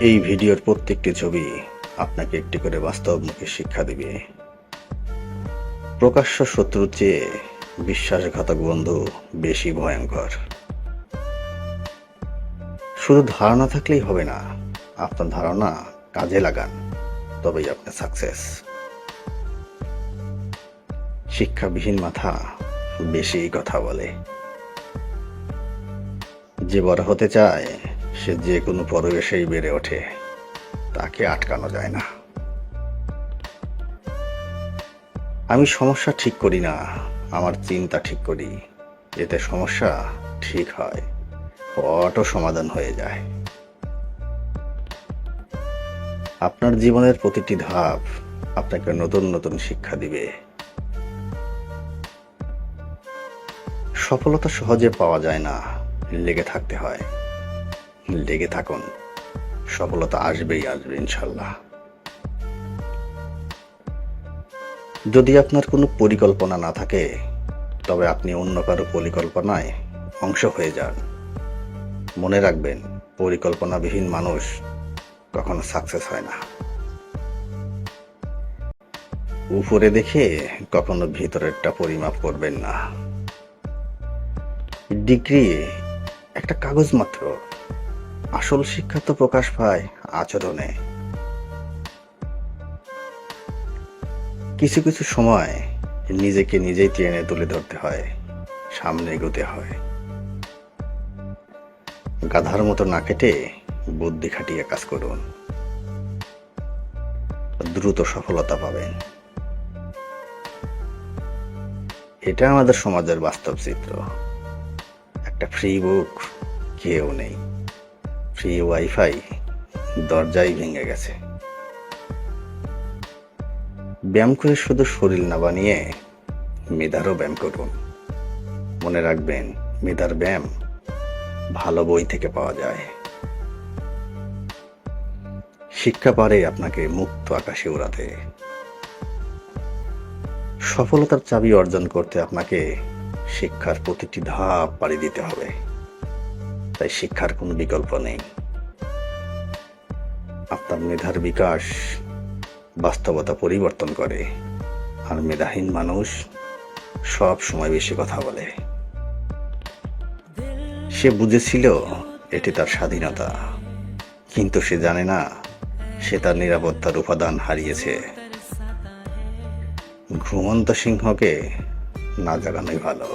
এই ভিডিওর প্রত্যেকটি ছবি আপনাকে একটি করে বাস্তবমুখী শিক্ষা দিবে। প্রকাশ্য শত্রুর চেয়ে বিশ্বাসঘাতক বন্ধু বেশি ভয়ঙ্কর। শুধু ধারণা থাকলেই হবে না, আপনার ধারণা কাজে লাগান, তবেই আপনি সাকসেস। শিক্ষাবিহীন মাথা বেশি কথা বলে। যে বড় হতে চায় সে যে কোনো পরিবেশেই বেড়ে ওঠে, তাকে আটকানো যায় না। আমি সমস্যা ঠিক করি না, আমার চিন্তা ঠিক করি। এতে সমস্যা ঠিক হয়, অটো সমাধান হয়ে যায়। আপনার জীবনের প্রতিটি ধাপ আপনাকে নতুন নতুন শিক্ষা দিবে। সফলতা সহজে পাওয়া যায় না, লেগে থাকতে হয়। লেগে থাকুন, সফলতা আসবেই আসবে ইনশাল্লাহ। যদি আপনার কোনো পরিকল্পনা না থাকে, তবে আপনি অন্য কারো পরিকল্পনায় অংশ হয়ে যান। মনে রাখবেন, পরিকল্পনাবিহীন মানুষ কখনো সাকসেস হয় না। উপরে দেখে কখনো ভিতরেরটা পরিমাপ করবেন না। ডিগ্রি একটা কাগজ মাত্র, আসল শিক্ষা তো প্রকাশ পায় আচরণে। কিছু কিছু সময় নিজেকে নিজেই টেনে তুলে ধরতে হয়, সামনে এগোতে হয়। গাধার মতো না কেটে বুদ্ধি খাটিয়ে কাজ করুন, দ্রুত সফলতা পাবেন। এটা আমাদের সমাজের বাস্তব চিত্র। একটা ফ্রি বুক কেউ নেই, ফ্রি ওয়াইফাই দরজাই ভেঙে গেছে। ব্যায়াম করে শুধু শরীর না বানিয়ে মেধারও ব্যায়াম করুন। মনে রাখবেন, মেধার ব্যায়াম ভালো বই থেকে পাওয়া যায়। শিক্ষা পারে আপনাকে মুক্ত আকাশে উড়াতে। সফলতার চাবি অর্জন করতে আপনাকে শিক্ষার প্রতিটি ধাপ পাড়ি দিতে হবে। তাই শিক্ষার কোনো বিকল্প নেই। আপনার মেধার বিকাশ বাস্তবতা পরিবর্তন করে, আর মেধাহীন মানুষ সব সময় বেশি কথা বলে। সে বুঝেছিল এটি তার স্বাধীনতা, কিন্তু সে জানে না সে তার নিরাপত্তার উপাদান হারিয়েছে। ঘুমন্ত সিংহকে না জাগানোই ভালো।